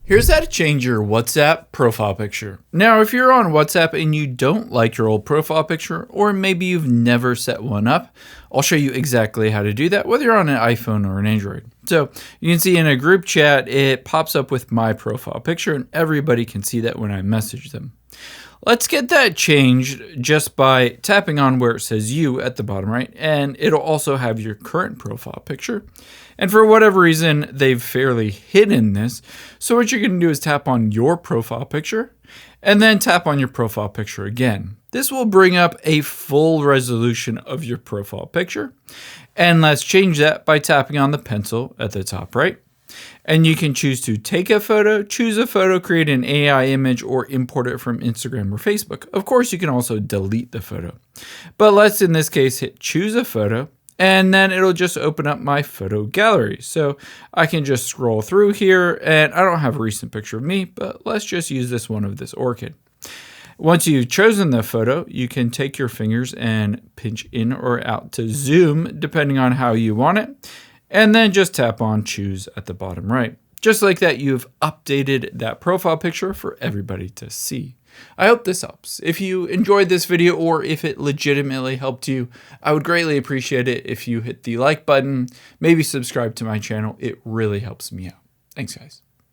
Here's how to change your WhatsApp profile picture. Now, if you're on WhatsApp and you don't like your old profile picture, or maybe you've never set one up, I'll show you exactly how to do that, whether you're on an iPhone or an Android. So you can see in a group chat, it pops up with my profile picture and everybody can see that when I message them. Let's get that changed just by tapping on where it says you at the bottom right, and it'll also have your current profile picture. And for whatever reason, they've fairly hidden this. So what you're going to do is tap on your profile picture and then tap on your profile picture again. This will bring up a full resolution of your profile picture. And let's change that by tapping on the pencil at the top right. And you can choose to take a photo, choose a photo, create an AI image, or import it from Instagram or Facebook. Of course, you can also delete the photo. But let's, in this case, hit choose a photo, and then it'll just open up my photo gallery. So I can just scroll through here, and I don't have a recent picture of me, but let's just use this one of this orchid. Once you've chosen the photo, you can take your fingers and pinch in or out to zoom, depending on how you want it. And then just tap on choose at the bottom right. Just like that, you've updated that profile picture for everybody to see. I hope this helps. If you enjoyed this video or if it legitimately helped you, I would greatly appreciate it if you hit the like button, maybe subscribe to my channel. It really helps me out. Thanks, guys.